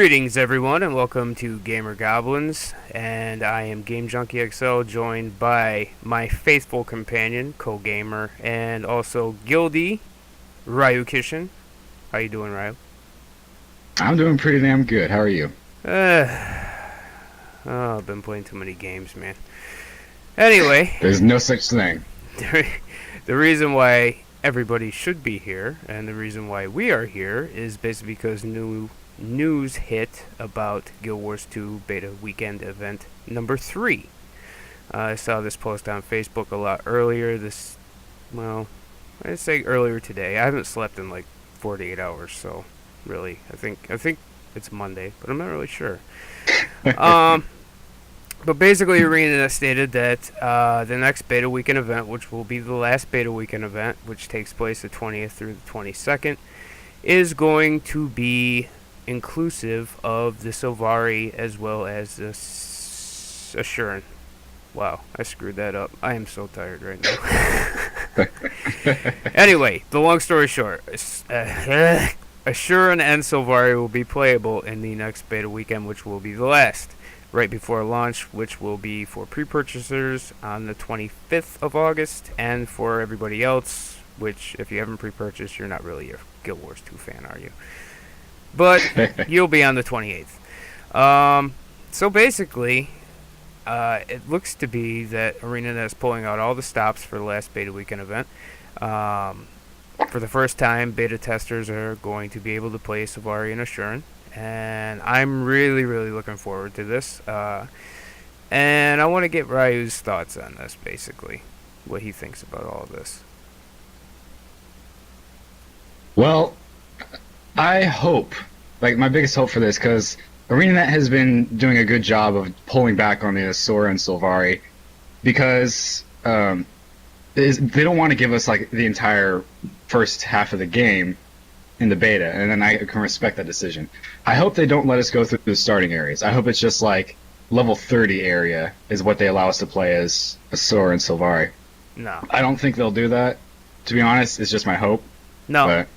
Greetings, everyone, and welcome to Gamer Goblins. And I am GameJunkieXL, joined by my faithful companion, co-gamer, and also guildie, Riukishinn. How you doing, Ryu? I'm doing pretty damn good. How are you? I've been playing too many games, man. Anyway, There's no such thing. the reason why everybody should be here, and the reason why we are here, is basically because new news hit about Guild Wars 2 Beta Weekend Event number 3. I saw this post on Facebook a lot earlier. I'd say earlier today. I haven't slept in like 48 hours, so really, I think it's Monday, but I'm not really sure. But basically, Arenanet stated that the next Beta Weekend event, which will be the last Beta Weekend event, which takes place the 20th through the 22nd, is going to be inclusive of the Sylvari as well as the Assurin. Wow, I screwed that up. I am so tired right now. Anyway, the long story short, Assurin and Sylvari will be playable in the next Beta Weekend, which will be the last, right before launch, which will be for pre-purchasers on the 25th of August, and for everybody else, which, if you haven't pre-purchased, you're not really a Guild Wars 2 fan, are you? But you'll be on the 28th. So basically, it looks to be that Arenanet is pulling out all the stops for the last Beta Weekend event. For the first time, beta testers are going to be able to play Sylvari and Assurin, and I'm really, really looking forward to this. And I want to get Ryu's thoughts on this, basically, what he thinks about all of this. Well, I hope, my biggest hope for this, because ArenaNet has been doing a good job of pulling back on the Asura and Sylvari, because they don't want to give us the entire first half of the game in the beta, and then I can respect that decision. I hope they don't let us go through the starting areas. I hope it's just level 30 area is what they allow us to play as Asura and Sylvari. No. I don't think they'll do that. To be honest, it's just my hope. No. But,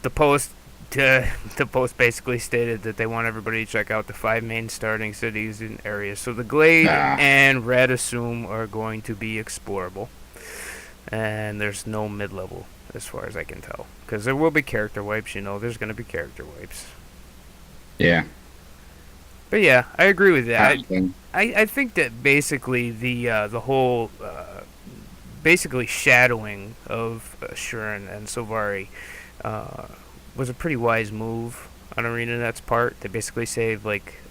The post basically stated that they want everybody to check out the 5 main starting cities and areas. So the Glade and Red Assume are going to be explorable. And there's no mid-level, as far as I can tell. Because there will be character wipes, there's going to be character wipes. yeah. But yeah, I agree with that. I think that basically the whole basically shadowing of Assurin and Sylvari was a pretty wise move on Arenanet's part. They basically say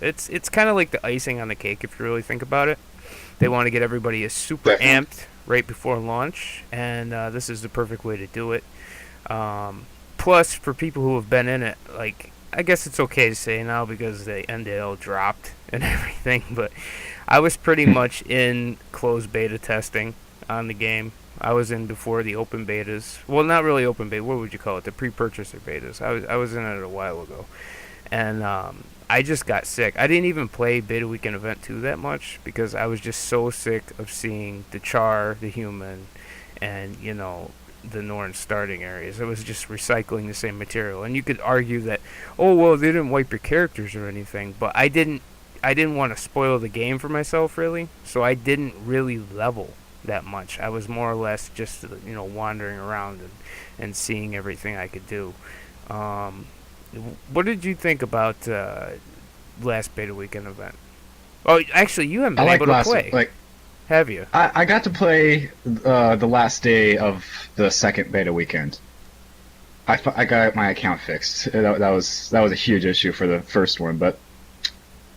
it's kind of like the icing on the cake if you really think about it. They want to get everybody super amped right before launch, and this is the perfect way to do it. Plus, for people who have been in it, I guess it's okay to say now because the NDL dropped and everything, but I was pretty much in closed beta testing on the game. I was in before the open betas. Well, not really open beta. What would you call it? The pre-purchaser betas. I was in it a while ago, and I just got sick. I didn't even play Beta Weekend Event 2 that much because I was just so sick of seeing the Char, the Human, and the Norn starting areas. It was just recycling the same material, and you could argue that, oh well, they didn't wipe your characters or anything, but I didn't want to spoil the game for myself really, so I didn't really level that much. I was more or less just wandering around and seeing everything I could do. What did you think about last Beta Weekend event? Oh, actually, you haven't been able to play. Have you? I got to play the last day of the second Beta Weekend. I got my account fixed. That was a huge issue for the first one, but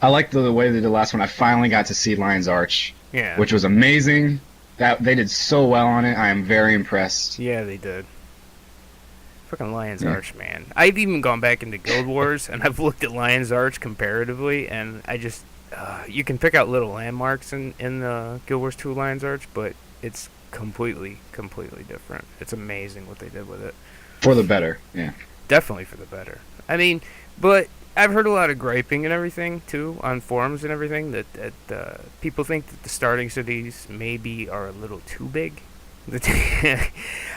I liked the way they did the last one. I finally got to see Lion's Arch, which was amazing. They did so well on it. I am very impressed. Yeah, they did. Fucking Lion's Arch, man. I've even gone back into Guild Wars, and I've looked at Lion's Arch comparatively, and I just... you can pick out little landmarks in Guild Wars 2 Lion's Arch, but it's completely different. It's amazing what they did with it. For the better, yeah. Definitely for the better. I mean, but I've heard a lot of griping and everything, too, on forums and everything, that people think that the starting cities maybe are a little too big.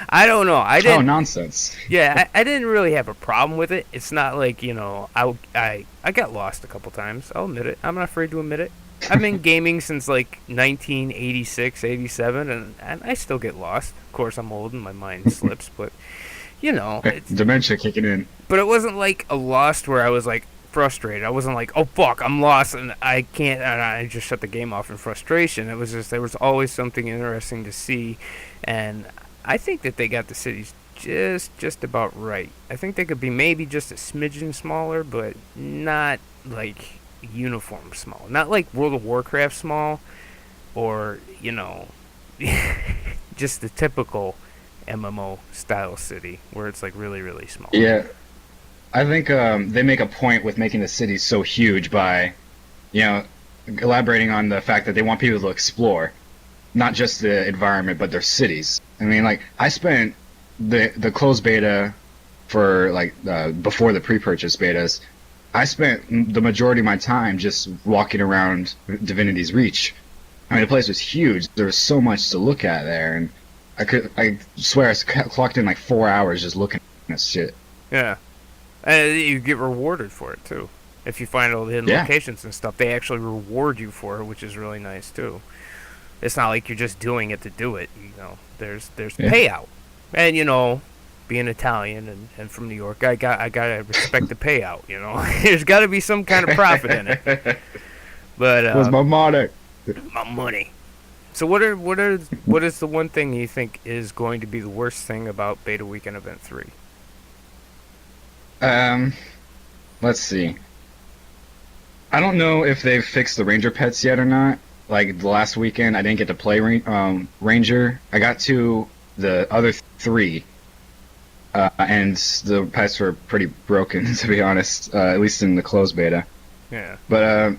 I don't know. I Oh, didn't. nonsense. Yeah, I didn't really have a problem with it. It's not like I got lost a couple times. I'll admit it. I'm not afraid to admit it. I've been gaming since like 1986, 87, and I still get lost. Of course, I'm old and my mind slips, but it's. Dementia kicking in. But it wasn't like a lost where I was like frustrated. I wasn't like, oh fuck, I'm lost and I can't, and I just shut the game off in frustration. It was just there was always something interesting to see, and I think that they got the cities just about right. I think they could be maybe just a smidgen smaller, but not like uniform small. Not like World of Warcraft small, or just the typical MMO style city where it's like really small. Yeah, I think they make a point with making the cities so huge by, you know, elaborating on the fact that they want people to explore, not just the environment, but their cities. I mean, like, I spent the closed beta for, like, before the pre-purchase betas, I spent the majority of my time just walking around Divinity's Reach. I mean, the place was huge. There was so much to look at there, and I swear I clocked in like 4 hours just looking at shit. Yeah. And you get rewarded for it too. If you find all the hidden locations and stuff, they actually reward you for it, which is really nice too. It's not like you're just doing it to do it. There's payout, and being Italian and from New York, I gotta respect the payout. There's got to be some kind of profit in it. But where's my money? My money. So what is the one thing you think is going to be the worst thing about Beta Weekend Event 3? Let's see. I don't know if they've fixed the Ranger pets yet or not. Like, the last weekend, I didn't get to play Ranger. I got to the other three, and the pets were pretty broken, to be honest, at least in the closed beta. Yeah. But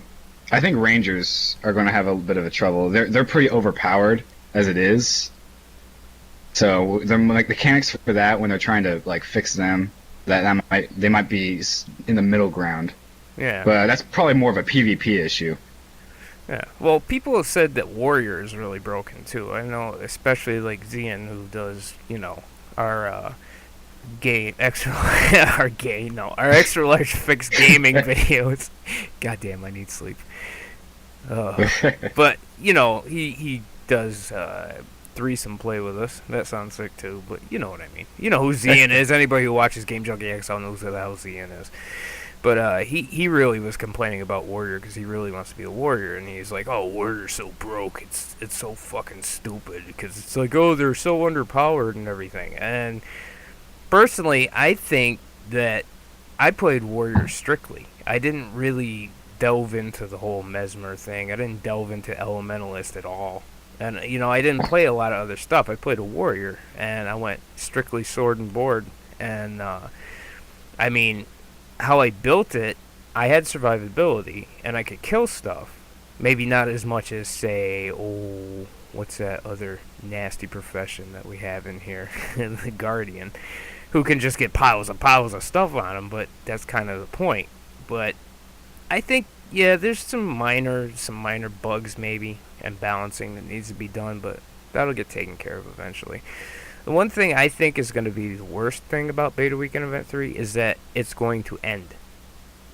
I think Rangers are going to have a bit of a trouble. They're pretty overpowered as it is. So, the mechanics for that, when they're trying to, like, fix them, they might be in the middle ground. Yeah. But that's probably more of a PvP issue. Yeah. Well, people have said that Warrior is really broken too. I know, especially like Zian, who does, our gay extra our extra large fixed gaming videos. Goddamn, I need sleep. But he does threesome play with us. That sounds sick too, but you know what I mean. You know who Zian is. Anybody who watches GameJunkieXL knows who the hell Zian is. But he really was complaining about Warrior because he really wants to be a Warrior, and he's like, "Oh, Warrior's so broke. It's so fucking stupid because it's like, oh, they're so underpowered and everything." And personally, I think that I played Warrior strictly. I didn't really delve into the whole Mesmer thing. I didn't delve into Elementalist at all. And, I didn't play a lot of other stuff. I played a Warrior, and I went strictly sword and board. And, I mean, how I built it, I had survivability, and I could kill stuff. Maybe not as much as, say, what's that other nasty profession that we have in here? The Guardian, who can just get piles of stuff on him, but that's kind of the point. But I think, yeah, there's some minor bugs maybe and balancing that needs to be done, but that'll get taken care of eventually. The one thing I think is going to be the worst thing about Beta Weekend Event 3 is that it's going to end.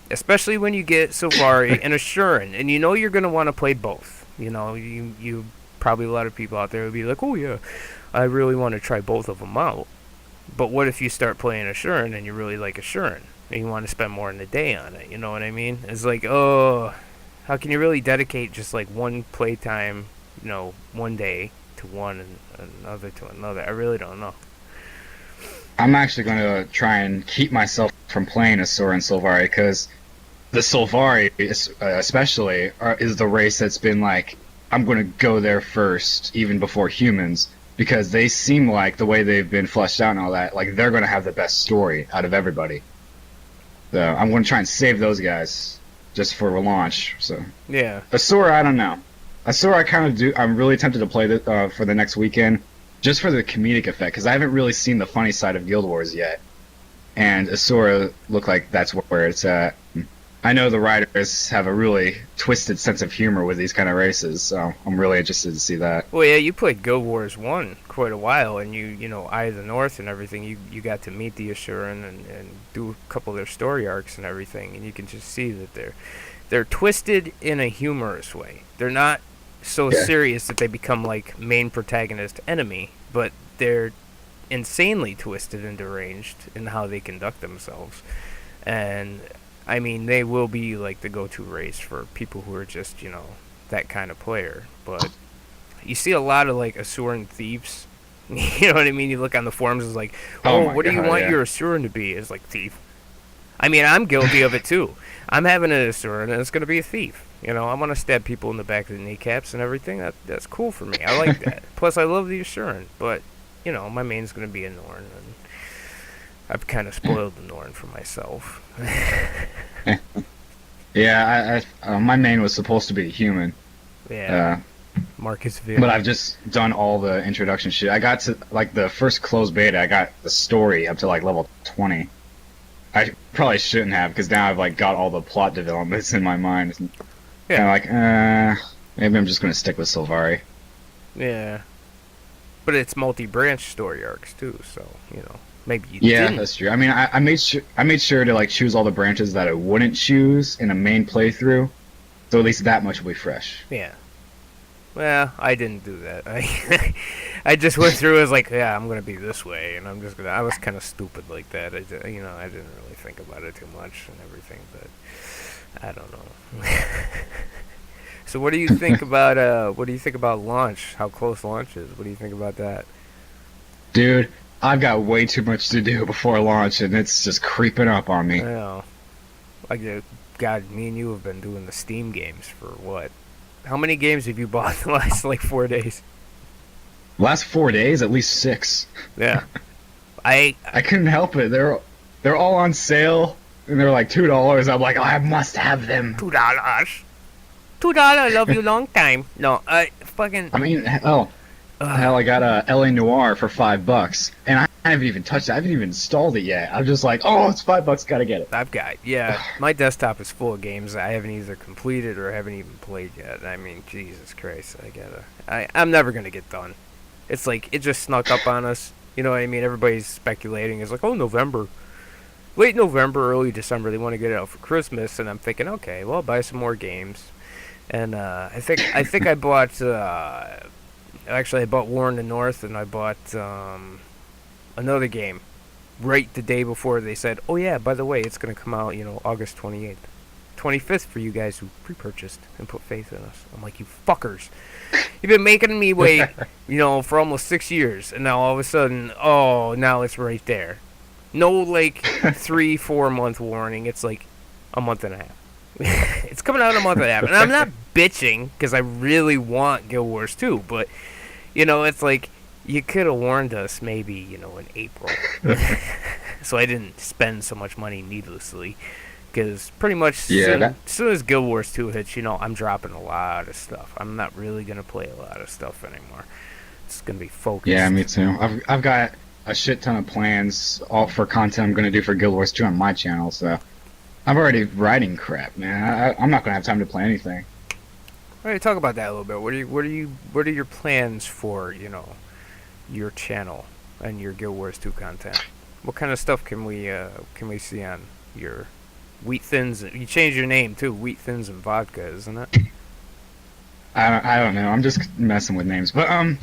Especially when you get Sylvari and Assurin, and you're going to want to play both. You probably a lot of people out there will be like, oh yeah, I really want to try both of them out. But what if you start playing Assurin and you really like Assurin, and you want to spend more in the day on it? You know what I mean? It's like, oh, how can you really dedicate just like one playtime, one day to one and another to another? I really don't know. I'm actually going to try and keep myself from playing Asura and Sylvari, because the Sylvari, especially, is the race that's been like, I'm going to go there first, even before humans, because they seem like, the way they've been fleshed out and all that, like they're going to have the best story out of everybody. So I'm going to try and save those guys just for a launch. So yeah, Asura, I don't know. Asura, I kind of do. I'm really tempted to play for the next weekend, just for the comedic effect, because I haven't really seen the funny side of Guild Wars yet. And Asura looked like that's where it's at. I know the writers have a really twisted sense of humor with these kind of races, so I'm really interested to see that. Well, yeah, you played Guild Wars 1 quite a while, and you know, Eye of the North and everything, you got to meet the Asuran and do a couple of their story arcs and everything, and you can just see that they're twisted in a humorous way. They're not so serious that they become like main protagonist enemy, but they're insanely twisted and deranged in how they conduct themselves. And I mean, they will be like the go-to race for people who are just, you know, that kind of player. But you see a lot of like Asuran thieves. You know what I mean? You look on the forums, it's like, oh, what do you want your Asuran to be? It's like thief. I mean, I'm guilty of it too. I'm having an Asuran, and it's going to be a thief. You know, I want to stab people in the back of the kneecaps and everything. That's cool for me. I like that. Plus, I love the Asuran, but you know, my main's going to be a Norn, and I've kind of spoiled the Norn for myself. Yeah, my main was supposed to be a human. Yeah. Marcus Vick. But I've just done all the introduction shit. I got to, like, the first closed beta, I got the story up to, like, level 20. I probably shouldn't have, because now I've, like, got all the plot developments in my mind. Yeah. And I'm like, maybe I'm just going to stick with Sylvari. Yeah. But it's multi-branch story arcs, too, so, you know. Maybe you didn't. That's true. I mean, I made sure to like choose all the branches that I wouldn't choose in a main playthrough, so at least that much will be fresh. Yeah. Well, I didn't do that. I just went through as like, yeah, I'm gonna be this way, and I'm just gonna. I was kind of stupid like that. I didn't really think about it too much and everything, but I don't know. So, what do you think about launch? How close launch is? What do you think about that, dude? I've got way too much to do before launch, and it's just creeping up on me. I know. Like, God, me and you have been doing the Steam games for what? How many games have you bought in the last, like, 4 days? Last 4 days? At least 6. Yeah. I couldn't help it. They're all on sale, and they're like $2. I'm like, oh, I must have them. $2. $2, love you long time. No, I mean, hell, I got LA Noire for $5, and I haven't even touched it. I haven't even installed it yet. I'm just like, oh, it's $5, gotta get it. I've got, my desktop is full of games I haven't either completed or haven't even played yet. I mean, Jesus Christ, I'm never gonna get done. It's like, it just snuck up on us. You know what I mean? Everybody's speculating. It's like, oh, November. Late November, early December, they want to get it out for Christmas, and I'm thinking, okay, well, I'll buy some more games. And I think I bought... Actually, I bought War in the North, and I bought another game right the day before they said, oh yeah, by the way, it's going to come out, August 28th. 25th for you guys who pre-purchased and put faith in us. I'm like, you fuckers. You've been making me wait, for almost 6 years, and now all of a sudden, oh, now it's right there. No, like, 3-4 month warning. It's like a month and a half. It's coming out in a month and a half. And I'm not bitching, because I really want Guild Wars 2, but... it's like, you could have warned us maybe, in April. So I didn't spend so much money needlessly. Because pretty much as soon as Guild Wars 2 hits, I'm dropping a lot of stuff. I'm not really going to play a lot of stuff anymore. It's going to be focused. Yeah, me too. I've got a shit ton of plans all for content I'm going to do for Guild Wars 2 on my channel, so... I'm already writing crap, man. I'm not going to have time to play anything. All right, talk about that a little bit. What are your plans for, your channel and your Guild Wars 2 content? What kind of stuff can we see on your Wheat Thins? You changed your name too, Wheat Thins and Vodka, isn't it? I don't know. I'm just messing with names, but I'm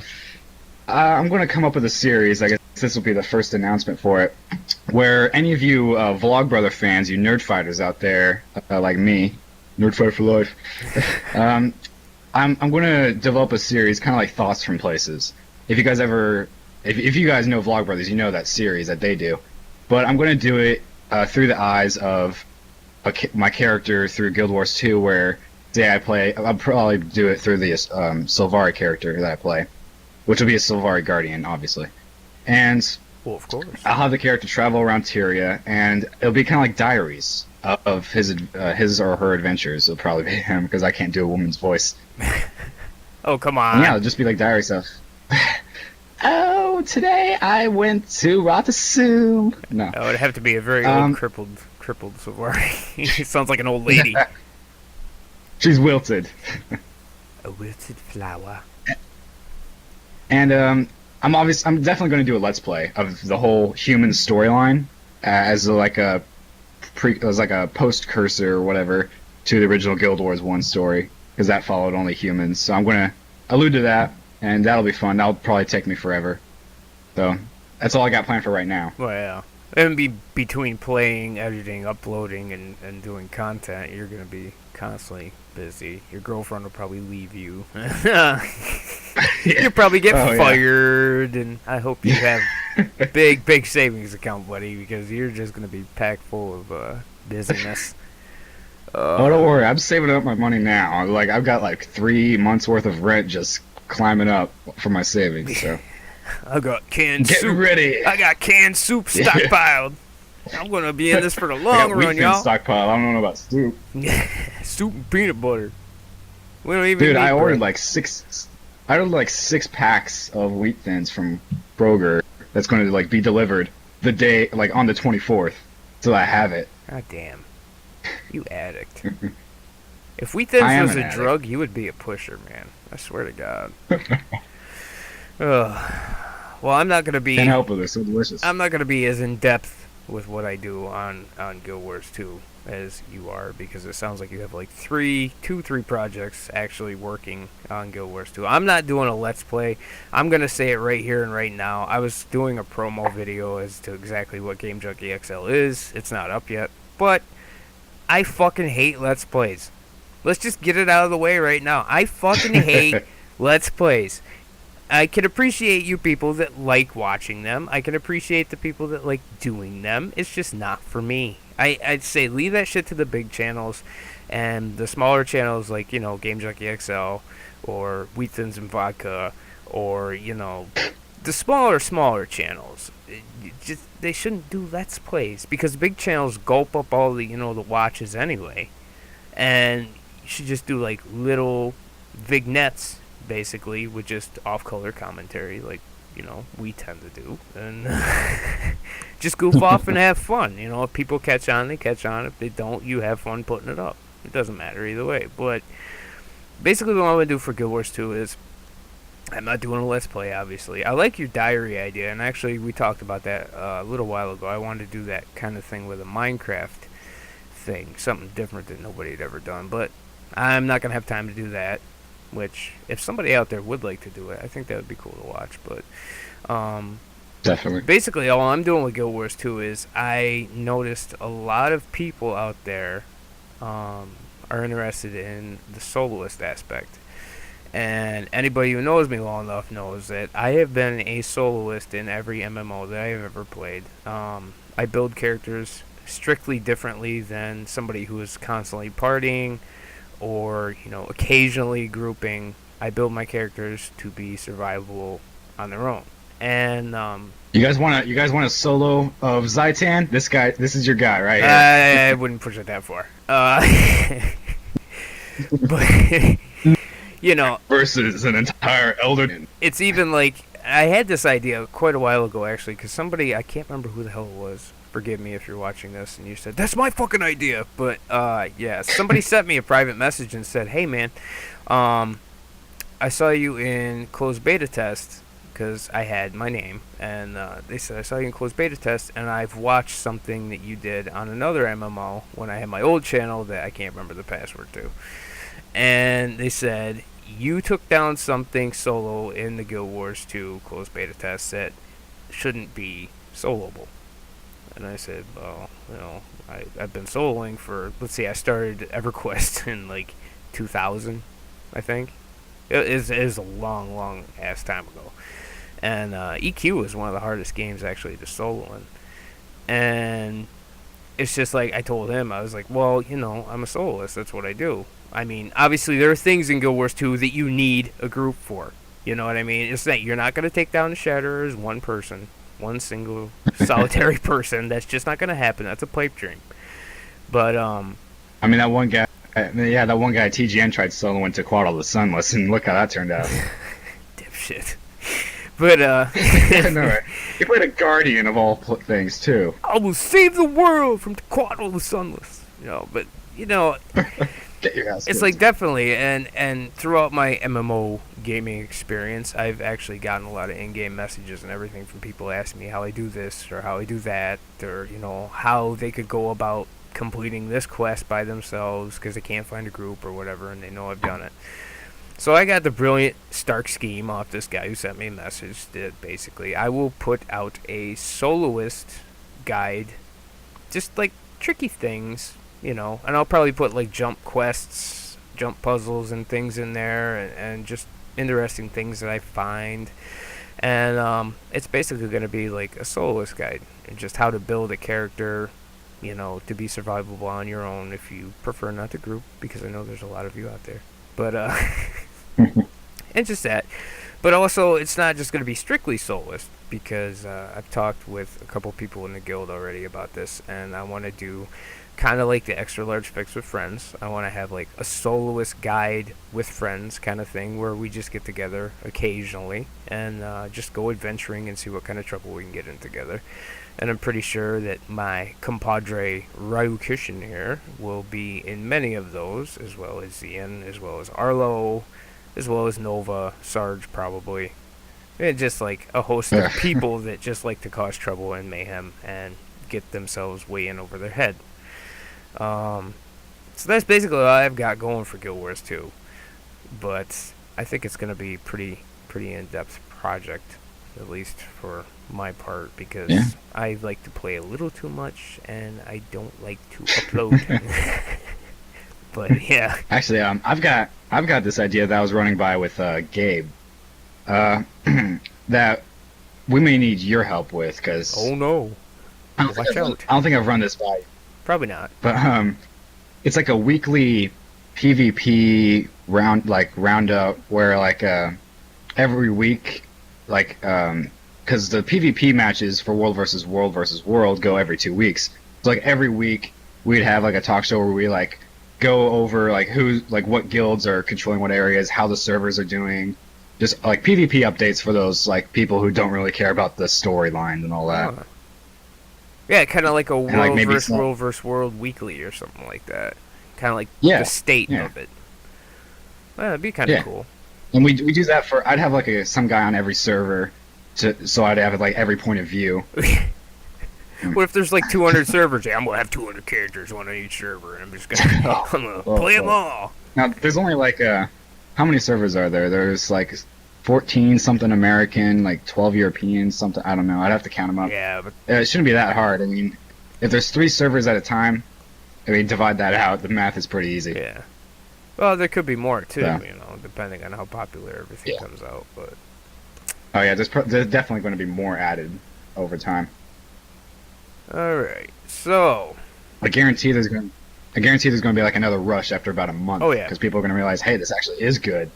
going to come up with a series. I guess this will be the first announcement for it, where any of you Vlogbrother fans, you nerd fighters out there, like me, nerd fighter for life. I'm going to develop a series, kind of like Thoughts from Places. If you guys if you guys know Vlogbrothers, you know that series that they do. But I'm going to do it through the eyes of my character through Guild Wars 2, where I'll probably do it through the Sylvari character that I play, which will be a Sylvari Guardian, obviously. And well, of course, I'll have the character travel around Tyria, and it'll be kind of like diaries of his or her adventures. It'll probably be him, because I can't do a woman's voice. Oh, come on. And yeah, it'll just be like diary stuff. Oh, today I went to Ratasum. No. That would have to be a very old, crippled crippled Sylvari. She sounds like an old lady. She's wilted. A wilted flower. And I'm definitely going to do a let's play of the whole human storyline as like a post cursor or whatever to the original Guild Wars 1 story, because that followed only humans. So I'm going to allude to that, and that'll be fun. That'll probably take me forever. So that's all I got planned for right now. Well, yeah. And between playing, editing, uploading, and doing content, you're going to be constantly busy. Your girlfriend will probably leave you. You'll probably get fired, and I hope you have big savings account, buddy, because you're just going to be packed full of busyness. Oh, don't worry. I'm saving up my money now. Like, I've got like 3 months worth of rent just climbing up for my savings. So I got canned soup. Get ready. I got canned soup stockpiled. I'm going to be in this for the long run, y'all. Stockpile. I don't know about soup. Soup and peanut butter. We don't even. Dude, I ordered like 6 packs of wheat thins from Kroger. That's going to like be delivered the day, like on the 24th, so I have it. God damn. You addict. If wheat thins was a drug, you would be a pusher, man. I swear to God. Well, I'm not gonna be. Can't help it. They're so delicious. I'm not gonna be as in depth with what I do on Guild Wars 2 as you are, because it sounds like you have like 3 projects actually working on Guild Wars 2. I'm not doing a let's play. I'm gonna say it right here and right now. I was doing a promo video as to exactly what GameJunkieXL is. It's not up yet, but I fucking hate let's plays. Let's just get it out of the way right now. I fucking hate let's plays. I can appreciate you people that like watching them. I can appreciate the people that like doing them. It's just not for me. I'd say leave that shit to the big channels, and the smaller channels like, GameJunkieXL or Wheat Thins and Vodka, or, the smaller channels. They shouldn't do let's plays, because big channels gulp up all the, the watches anyway. And you should just do like little vignettes, basically, with just off-color commentary, like, we tend to do, and just goof off and have fun. If people catch on, they catch on. If they don't, you have fun putting it up. It doesn't matter either way. But basically what I'm going to do for Guild Wars 2 is, I'm not doing a let's play, obviously. I like your diary idea, and actually we talked about that a little while ago. I wanted to do that kind of thing with a Minecraft thing, something different that nobody had ever done, but I'm not going to have time to do that. Which, if somebody out there would like to do it, I think that would be cool to watch. But definitely. Basically, all I'm doing with Guild Wars 2 is I noticed a lot of people out there are interested in the soloist aspect. And anybody who knows me well enough knows that I have been a soloist in every MMO that I have ever played. I build characters strictly differently than somebody who is constantly partying, or, occasionally grouping. I build my characters to be survivable on their own. And you guys want a solo of Zaitan? This is your guy, right? I wouldn't push it that far. But versus an entire elder. It's even like, I had this idea quite a while ago, actually, because somebody, I can't remember who the hell it was. Forgive me if you're watching this and you said, that's my fucking idea. But, yeah, somebody sent me a private message and said, hey, man, I saw you in closed beta test, because I had my name. And they said, I saw you in closed beta test, and I've watched something that you did on another MMO when I had my old channel that I can't remember the password to. And they said, you took down something solo in the Guild Wars 2 closed beta test that shouldn't be soloable. And I said, well, I've been soloing for, let's see, I started EverQuest in like 2000, I think. It is a long ass time ago. And EQ was one of the hardest games actually to solo in. And it's just like, I told him, I was like, well, I'm a soloist, that's what I do. I mean, obviously there are things in Guild Wars 2 that you need a group for. You know what I mean? It's that you're not going to take down the Shatterers one person. One single solitary person. That's just not gonna happen. That's a pipe dream. But I mean, that one guy TGN tried soloing to Quad all the Sunless, and look how that turned out. Dipshit. But No, he played a guardian of all things too. I will save the world from Tequatl the Sunless. But Get your ass. it's like definitely, and throughout my MMO gaming experience, I've actually gotten a lot of in-game messages and everything from people asking me how I do this or how I do that, or how they could go about completing this quest by themselves because they can't find a group or whatever, and they know I've done it. So I got the brilliant Stark scheme off this guy who sent me a message that basically I will put out a soloist guide, just like tricky things, and I'll probably put like jump quests, jump puzzles and things in there, and just interesting things that I find. And it's basically going to be like a soloist guide, and just how to build a character, to be survivable on your own if you prefer not to group, because I know there's a lot of you out there. But and just that. But also, it's not just going to be strictly soloist, because I've talked with a couple people in the guild already about this, and I want to do kind of like the extra large fix with friends. I want to have like a soloist guide with friends kind of thing, where we just get together occasionally and just go adventuring and see what kind of trouble we can get in together. And I'm pretty sure that my compadre Riukishinn here will be in many of those, as well as Zian, as well as Arlo, as well as Nova, Sarge probably. And just like a host of people that just like to cause trouble and mayhem and get themselves way in over their head. So that's basically all I've got going for Guild Wars 2. But I think it's going to be pretty in-depth project, at least for my part, because I like to play a little too much and I don't like to upload. But yeah. Actually, I've got this idea that I was running by with Gabe, that we may need your help with, because oh no, watch out! I don't think I've run this by. Probably not. But it's like a weekly PvP roundup where every week, because the PvP matches for World versus World go every 2 weeks. So like every week we'd have like a talk show where we like go over what guilds are controlling what areas, how the servers are doing, just like PvP updates for those like people who don't really care about the storyline and all that. Oh. Yeah, kind of like a World versus World weekly or something like that. Kind of like the state of it. Well, that'd be kind of cool. And we do that for. I'd have like some guy on every server, so I'd have like every point of view. What if there's like 200 servers? Yeah, I'm gonna have 200 characters, one on each server, and I'm just gonna play them all. Now, there's only like how many servers are there? There's like 14 something American, like 12 European, something. I don't know. I'd have to count them up. Yeah, but it shouldn't be that hard. I mean, if there's 3 servers at a time, divide that out. The math is pretty easy. Yeah. Well, there could be more too, depending on how popular everything comes out. But oh yeah, there's definitely going to be more added over time. All right, so I guarantee there's going to be like another rush after about a month. Oh yeah, because people are going to realize, hey, this actually is good,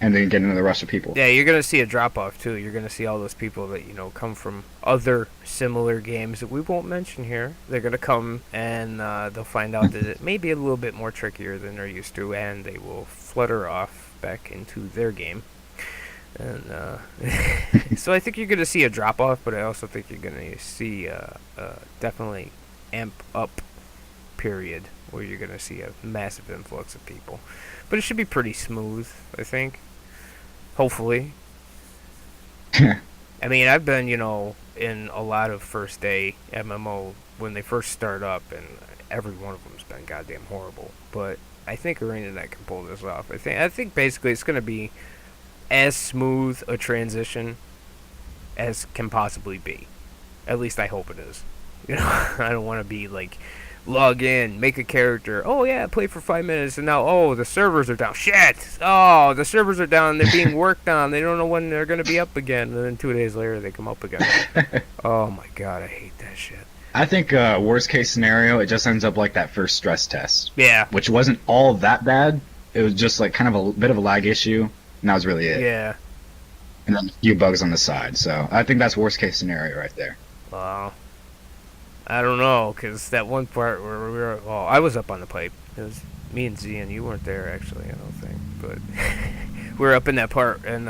and then get another rush of people. Yeah, you're going to see a drop off too. You're going to see all those people that come from other similar games that we won't mention here. They're going to come and they'll find out that it may be a little bit more trickier than they're used to, and they will flutter off back into their game. And so I think you're going to see a drop off, but I also think you're going to see definitely amp up period where you're going to see a massive influx of people. But it should be pretty smooth, I think. Hopefully. I mean, I've been, in a lot of first day MMO when they first start up, and every one of them's been goddamn horrible. But I think Arenanet can pull this off. I think basically it's going to be as smooth a transition as can possibly be. At least I hope it is. I don't want to be like, log in, make a character. Oh yeah, play for 5 minutes, and now the servers are down. Shit! Oh, the servers are down. They're being worked on. They don't know when they're gonna be up again. And then 2 days later, they come up again. Oh my god, I hate that shit. I think worst case scenario, it just ends up like that first stress test. Yeah. Which wasn't all that bad. It was just like kind of a bit of a lag issue, and that was really it. Yeah. And then a few bugs on the side. So I think that's worst case scenario right there. Wow. I don't know, because that one part where we were... Well, I was up on the pipe. It was me and Z, and you weren't there, actually, I don't think. But we were up in that part, and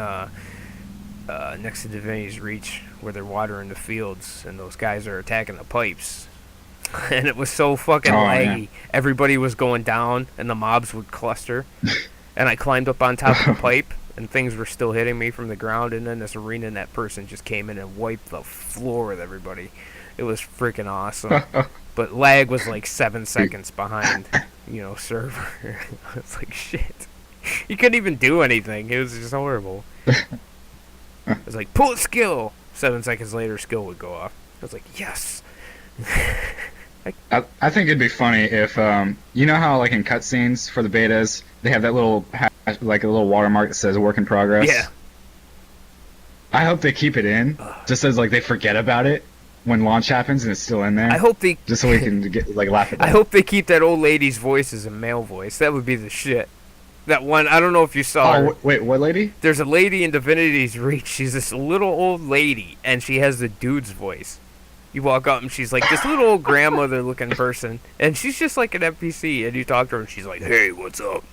next to Divinity's Reach where they're watering the fields and those guys are attacking the pipes. And it was so fucking laggy. Yeah. Everybody was going down and the mobs would cluster. And I climbed up on top of the pipe and things were still hitting me from the ground, and then this Arenanet person just came in and wiped the floor with everybody. It was freaking awesome. But lag was like 7 seconds behind, server. It's like, shit. You couldn't even do anything. It was just horrible. It was like, pull a skill. 7 seconds later, skill would go off. I was like, yes. I think it'd be funny if, you know how, like, in cutscenes for the betas, they have that little, like, a little watermark that says work in progress? Yeah. I hope they keep it in, just as, like, they forget about it when launch happens and it's still in there. I hope they... Just so we can, laugh at that. I hope they keep that old lady's voice as a male voice. That would be the shit. That one, I don't know if you saw her. Wait, what lady? There's a lady in Divinity's Reach. She's this little old lady, and she has the dude's voice. You walk up, and she's like this little old grandmother-looking person, and she's just like an NPC, and you talk to her, and she's like, hey, what's up?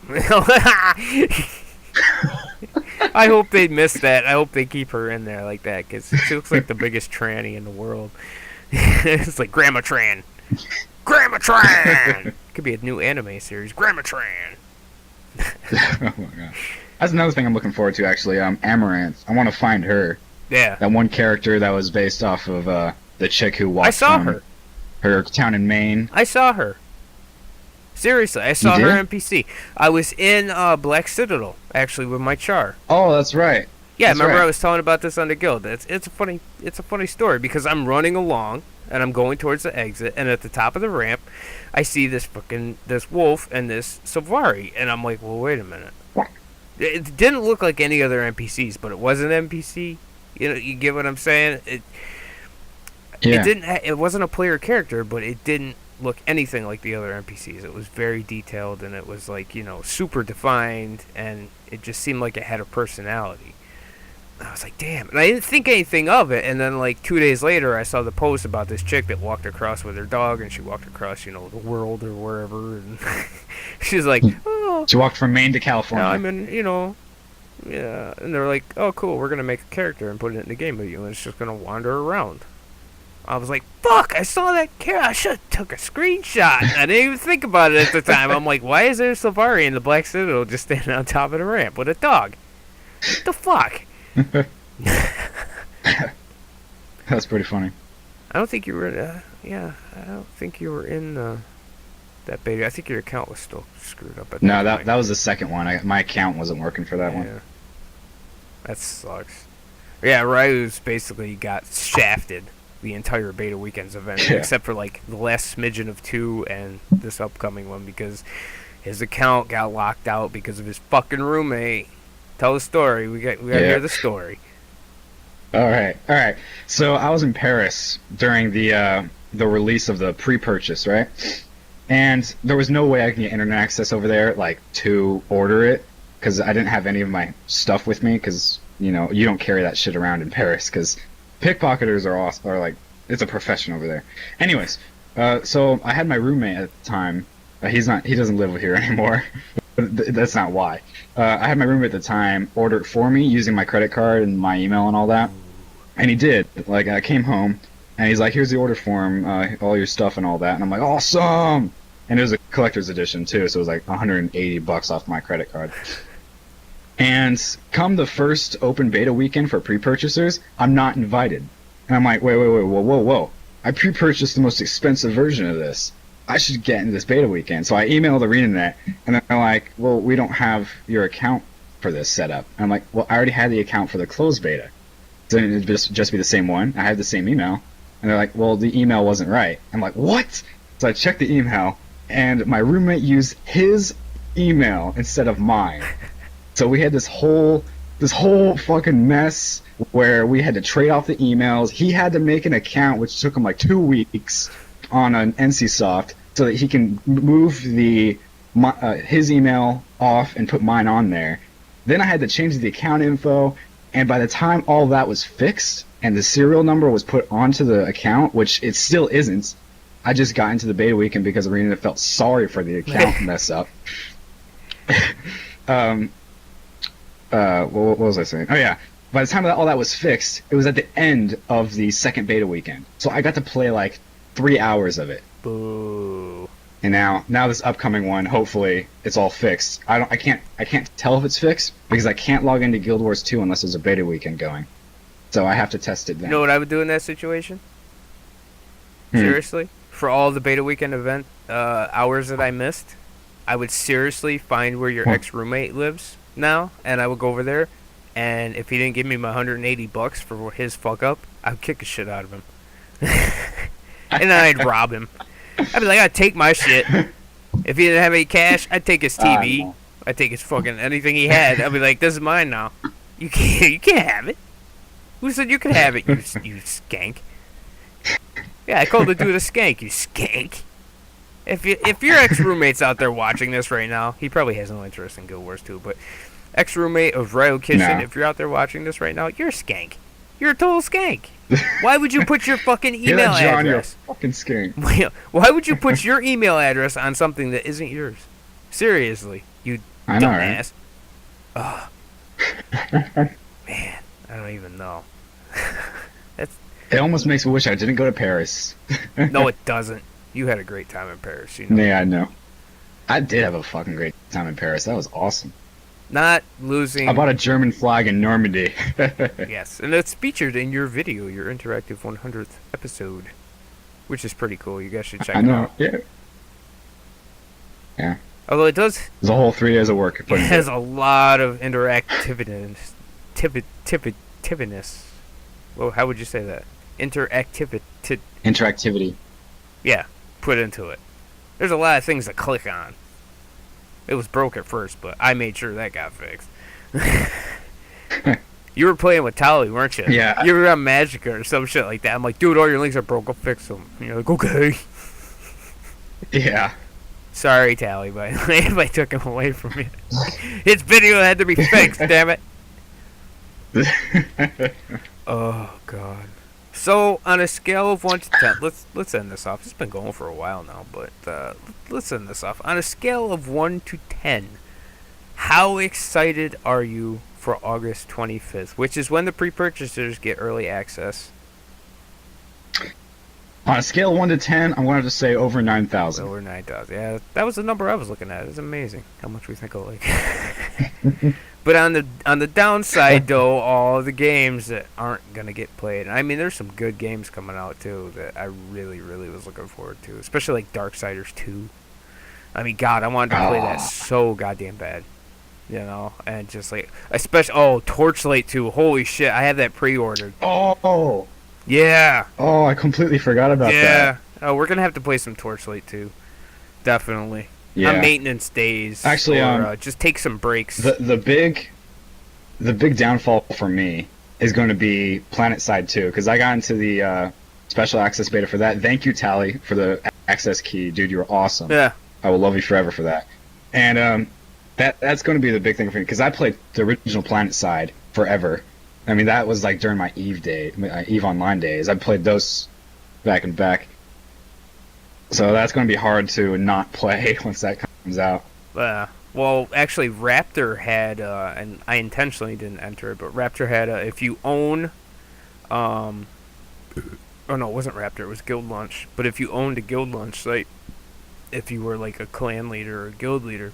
I hope they miss that. I hope they keep her in there like that, because she looks like the biggest tranny in the world. It's like Grandma Tran. Grandma Tran! Could be a new anime series, Grandma Tran. Oh my god. That's another thing I'm looking forward to, actually. Amaranth. I want to find her. Yeah. That one character that was based off of the chick who walked from her town in Maine. I saw her. Seriously, I saw her NPC. I was in Black Citadel, actually, with my char. Oh, that's right. Yeah, remember I was telling about this on the guild. It's a funny story, because I'm running along and I'm going towards the exit, and at the top of the ramp I see this wolf and this Savari, and I'm like, well, wait a minute. It didn't look like any other NPCs, but it was an NPC. You get what I'm saying? It wasn't a player character, but it didn't look anything like the other NPCs. It was very detailed, and it was like, super defined, and it just seemed like it had a personality. I was like, damn. And I didn't think anything of it, and then like 2 days later I saw the post about this chick that walked across with her dog, and she walked across, the world or wherever, and she's like, oh. She walked from Maine to California. I'm in, yeah. And they're like, oh, cool, we're going to make a character and put it in the game with you, and it's just going to wander around. I was like, fuck, I saw that character. I should have took a screenshot. I didn't even think about it at the time. I'm like, why is there a Savari in the Black Citadel just standing on top of the ramp with a dog? What the fuck? That's pretty funny. I don't think you were I don't think you were in that beta. I think your account was still screwed up at that point. That was the second one. My account wasn't working for that one. That sucks. Yeah, Ryu's basically got shafted the entire beta weekend's event, except for like the last smidgen of 2 and this upcoming one, because his account got locked out because of his fucking roommate. Tell the story. We got to hear the story. All right. So I was in Paris during the release of the pre-purchase, right? And there was no way I can get internet access over there, like, to order it, because I didn't have any of my stuff with me, because you don't carry that shit around in Paris, because pickpocketers are awesome, or like, it's a profession over there. Anyways, so I had my roommate at the time. He doesn't live here anymore. That's not why. I had my roommate at the time order it for me using my credit card and my email and all that. And he did. Like, I came home, and he's like, here's the order form, all your stuff and all that. And I'm like, awesome! And it was a collector's edition, too, so it was like $180 off my credit card. And come the first open beta weekend for pre-purchasers, I'm not invited. And I'm like, wait, whoa. I pre-purchased the most expensive version of this. I should get into this beta weekend. So I emailed Arenanet, and they're like, well, we don't have your account for this set up. And I'm like, well, I already had the account for the closed beta. So it'd just be the same one. I had the same email. And they're like, well, the email wasn't right. I'm like, what? So I checked the email, and my roommate used his email instead of mine. So we had this whole fucking mess where we had to trade off the emails. He had to make an account, which took him like 2 weeks on an NCSoft, so that he can move his email off and put mine on there. Then I had to change the account info, and by the time all that was fixed and the serial number was put onto the account, which it still isn't, I just got into the beta weekend because Arena felt sorry for the account mess up. What was I saying? Oh yeah. by the time that all that was fixed, it was at the end of the second beta weekend. So I got to play like 3 hours of it. Boo. And now this upcoming one, hopefully it's all fixed. I can't tell if it's fixed because I can't log into Guild Wars 2 unless there's a beta weekend going. So I have to test it then. You know what I would do in that situation? Seriously? For all the beta weekend event hours that I missed, I would seriously find where your ex-roommate lives now, and I would go over there, and if he didn't give me my $180 for his fuck up, I'd kick the shit out of him. And then I'd rob him. I'd be like, I'd take my shit. If he didn't have any cash, I'd take his TV. I'd take his fucking anything he had. I'd be like, this is mine now. You can't have it. Who said you could have it, you skank? Yeah, I called the dude a skank, you skank. If your ex-roommate's out there watching this right now, he probably has no interest in Guild Wars 2, but ex-roommate of Riukishinn, if you're out there watching this right now, you're a skank. You're a total skank. Why would you put your fucking email John, address? you're a fucking skank. Why would you put your email address on something that isn't yours? Seriously, you dumbass. Right? Man, I don't even know. It almost makes me wish I didn't go to Paris. No, it doesn't. You had a great time in Paris, you know. Yeah, I know. I did have a fucking great time in Paris. That was awesome. Not losing. I bought a German flag in Normandy. Yes, and it's featured in your video, your interactive 100th episode, which is pretty cool. You guys should check it out. Yeah. Yeah. Although it does. There's a whole 3 days of work. It has a lot of interactiveness. Well, how would you say that? Interactivity. Yeah, put into it. There's a lot of things to click on. It was broke at first, but I made sure that got fixed. You were playing with Tally, weren't you? Yeah. You were on Magica or some shit like that. I'm like, dude, all your links are broke. I'll fix them. And you're like, okay. Yeah. Sorry, Tally, but if I took him away from you. His video had to be fixed, damn it. Oh, God. So, on a scale of 1 to 10, let's end this off. It's been going for a while now, but let's end this off. On a scale of 1 to 10, how excited are you for August 25th, which is when the pre-purchasers get early access? On a scale of 1 to 10, I'm going to have to say over 9,000. Over 9,000. Yeah, that was the number I was looking at. It's amazing how much we think alike. But on the downside, though, all the games that aren't going to get played. I mean, there's some good games coming out, too, that I really, really was looking forward to. Especially, like, Darksiders 2. I mean, God, I wanted to play that so goddamn bad. You know? And just, like, especially, Torchlight 2. Holy shit, I have that pre-ordered. Oh! Yeah! Oh, I completely forgot about that. Yeah. Oh, we're going to have to play some Torchlight 2. Definitely. Yeah. On maintenance days, actually, or, just take some breaks. The big downfall for me is going to be PlanetSide 2 because I got into the special access beta for that. Thank you, Tally, for the access key, dude. You were awesome. Yeah, I will love you forever for that. And that's going to be the big thing for me because I played the original PlanetSide forever. I mean, that was like during my Eve Online days. I played those back and back. So that's going to be hard to not play once that comes out. Well, actually, Raptor had, and I intentionally didn't enter it, but Raptor had, if you own, oh no, it wasn't Raptor, it was Guild Launch. But if you owned a Guild Launch site, if you were like a clan leader or a guild leader,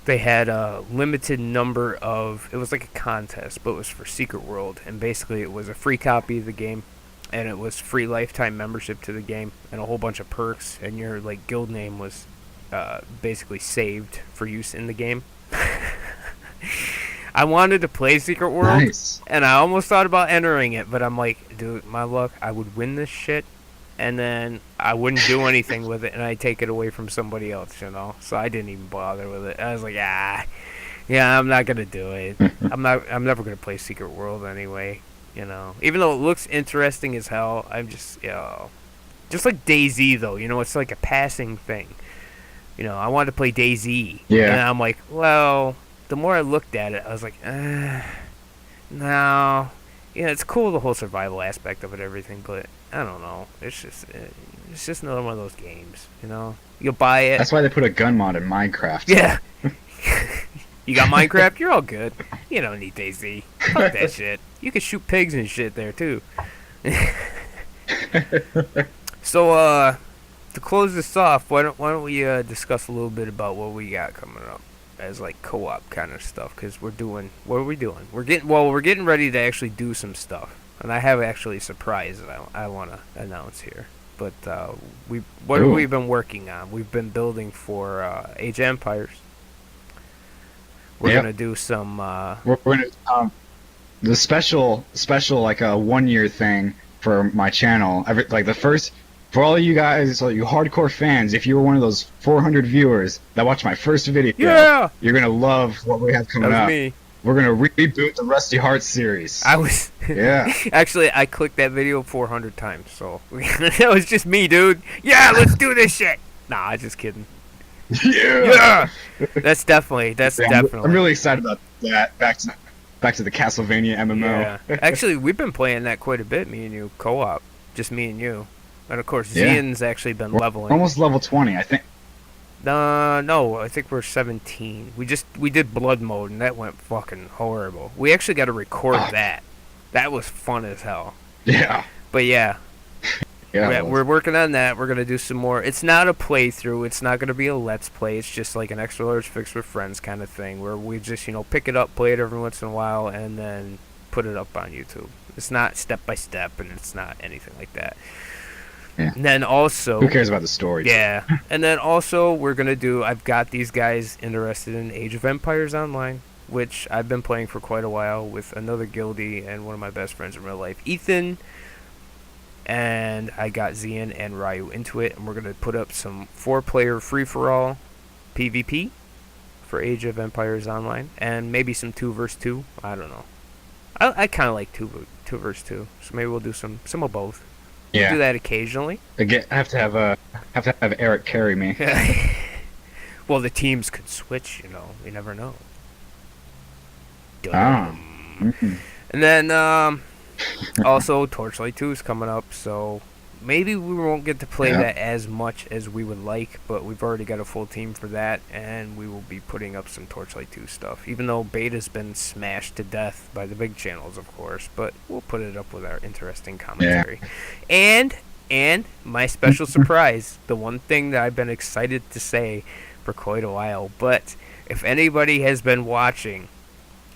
they had a limited number of, it was like a contest, but it was for Secret World. And basically it was a free copy of the game. And it was free lifetime membership to the game and a whole bunch of perks, and your like guild name was basically saved for use in the game. I wanted to play Secret World, nice. And I almost thought about entering it, but I'm like, dude, my luck, I would win this shit, and then I wouldn't do anything with it, and I'd take it away from somebody else, you know. So I didn't even bother with it. I was like, yeah, I'm not gonna do it. I'm never gonna play Secret World anyway. You know, even though it looks interesting as hell, I'm just, just like DayZ though, you know, it's like a passing thing. You know, I wanted to play DayZ. Yeah. And I'm like, well, the more I looked at it, I was like, no. Yeah, it's cool, the whole survival aspect of it, everything, but I don't know. It's just another one of those games, you know? You'll buy it. That's why they put a gun mod in Minecraft. Yeah. You got Minecraft? You're all good. You don't need DayZ. Fuck that shit. You can shoot pigs and shit there too. So, to close this off, why don't we discuss a little bit about what we got coming up as like co-op kind of stuff? Because what are we doing? We're getting ready to actually do some stuff, and I have actually a surprise that I want to announce here. But what have we been working on? We've been building for Age of Empires. We're gonna do some. We're gonna the special like a 1 year thing for my channel. For all you guys, all you hardcore fans, if you were one of those 400 viewers that watched my first video, you're gonna love what we have coming up. Me. We're gonna reboot the Rusty Hearts series. Actually, I clicked that video 400 times, so that was just me, dude. Yeah, let's do this shit. Nah, just kidding. Yeah. That's definitely. I'm really excited about that. Back to the Castlevania MMO. Yeah. Actually, we've been playing that quite a bit. Me and you, co-op, just me and you. And of course, Zian's actually been leveling. Almost level 20, I think. No, I think we're 17. We did blood mode, and that went fucking horrible. We actually got to record that. That was fun as hell. Yeah. But yeah. We're working on that. We're gonna do some more. It's not a playthrough. It's not gonna be a let's play. It's just like an extra large fix with friends kind of thing, where we just pick it up, play it every once in a while, and then put it up on YouTube. It's not step by step, and it's not anything like that. Yeah. And then also, who cares about the story? Yeah. And then also, we're gonna do. I've got these guys interested in Age of Empires Online, which I've been playing for quite a while with another guildie and one of my best friends in real life, Ethan. And I got Zian and Ryu into it, and we're gonna put up some 4-player free-for-all PvP for Age of Empires Online, and maybe some 2 vs 2. I don't know. I kind of like 2 vs 2, so maybe we'll do some of both. Yeah. We'll do that occasionally. Again, I have to have Eric carry me. Well, the teams could switch. You never know. Mm-hmm. And then also Torchlight 2 is coming up, so maybe we won't get to play that as much as we would like, but we've already got a full team for that, and we will be putting up some Torchlight 2 stuff, even though beta's been smashed to death by the big channels, of course, but we'll put it up with our interesting commentary. And my special surprise, the one thing that I've been excited to say for quite a while, but if anybody has been watching,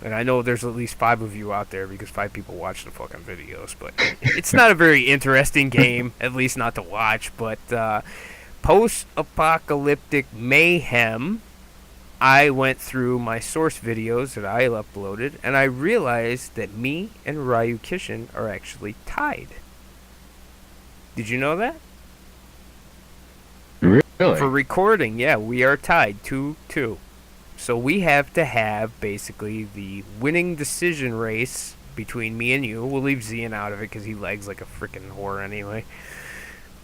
and I know there's at least 5 of you out there because 5 people watch the fucking videos, but it's not a very interesting game, at least not to watch. But Post-Apocalyptic Mayhem, I went through my source videos that I uploaded, and I realized that me and Riukishinn are actually tied. Did you know that? Really? For recording, yeah, we are tied 2-2. So we have to have basically the winning decision race between me and you. We'll leave Zian out of it because he lags like a freaking whore anyway.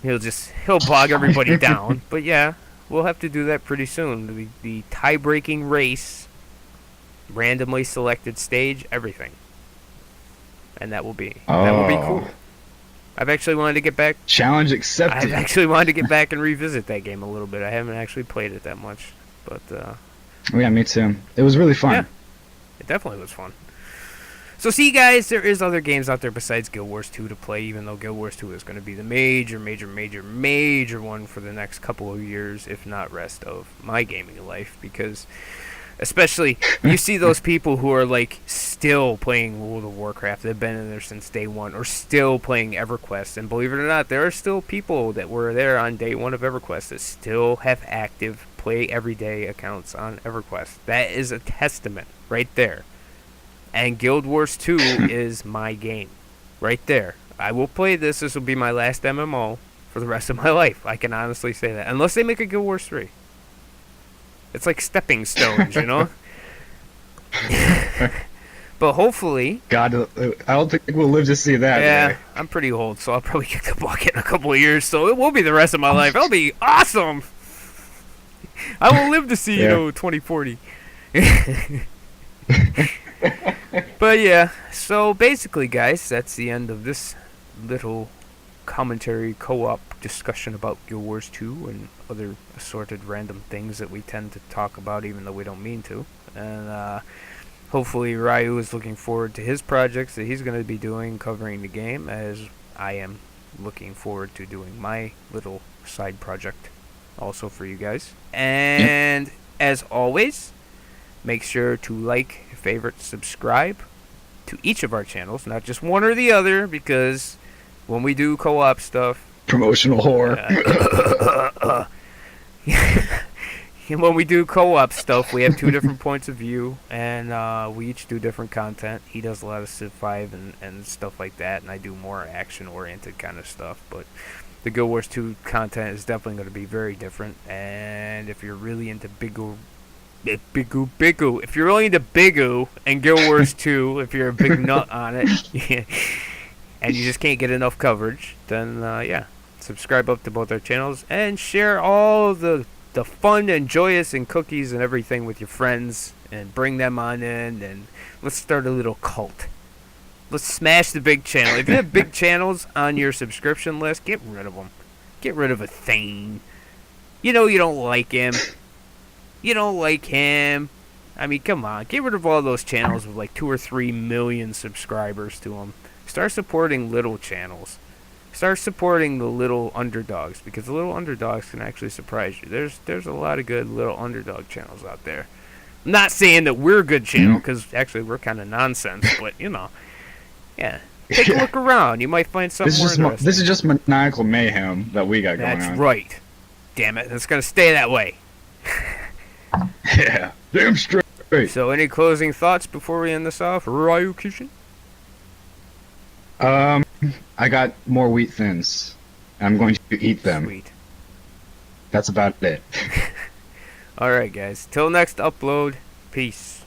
He'll bog everybody down. But yeah, we'll have to do that pretty soon. The tie-breaking race, randomly selected stage, everything, and that will be cool. I've actually wanted to get back. Challenge accepted. I've actually wanted to get back and revisit that game a little bit. I haven't actually played it that much, but. Yeah, me too. It was really fun. Yeah, it definitely was fun. So see, guys, there is other games out there besides Guild Wars 2 to play, even though Guild Wars 2 is going to be the major one for the next couple of years, if not rest of my gaming life, because especially you see those people who are like still playing World of Warcraft. They've been in there since day one, or still playing EverQuest, and believe it or not, there are still people that were there on day one of EverQuest that still have active play everyday accounts on EverQuest. That is a testament right there. And Guild Wars 2 is my game right there. I will play this. This will be my last MMO for the rest of my life. I can honestly say that. Unless they make a Guild Wars 3. It's like stepping stones, you know? But hopefully... God, I don't think we'll live to see that. Yeah, day. I'm pretty old, so I'll probably kick the bucket in a couple of years, so it will be the rest of my life. It'll be awesome! I will live to see, 2040. But yeah, so basically, guys, that's the end of this little commentary co-op discussion about Guild Wars 2 and other assorted random things that we tend to talk about even though we don't mean to. And Hopefully Ryu is looking forward to his projects that he's going to be doing covering the game, as I am looking forward to doing my little side project also for you guys. And as always, make sure to like, favorite, subscribe to each of our channels, not just one or the other, because when we do co-op stuff, promotional whore. When we do co-op stuff, we have two different points of view, and we each do different content. He does a lot of Civ 5 and stuff like that, and I do more action-oriented kind of stuff. But the Guild Wars 2 content is definitely going to be very different. And if you're really into Bigu, if you're really into Bigu and Guild Wars 2, if you're a big nut on it, and you just can't get enough coverage, then yeah, subscribe up to both our channels and share all the fun and joyous and cookies and everything with your friends, and bring them on in, and let's start a little cult. Let's smash the big channel. If you have big channels on your subscription list, get rid of them. Get rid of a Thane. You know you don't like him. You don't like him. I mean, come on. Get rid of all those channels with like 2 or 3 million subscribers to them. Start supporting little channels. Start supporting the little underdogs, because the little underdogs can actually surprise you. There's a lot of good little underdog channels out there. I'm not saying that we're a good channel, because actually we're kind of nonsense, but you know, yeah. Take a look around. You might find something more interesting. This is just maniacal mayhem that we got going on. That's right. Damn it. It's going to stay that way. Yeah. Damn straight. So any closing thoughts before we end this off? Riukishinn? I got more wheat thins. I'm going to eat them. Sweet. That's about it. Alright guys, till next upload, peace.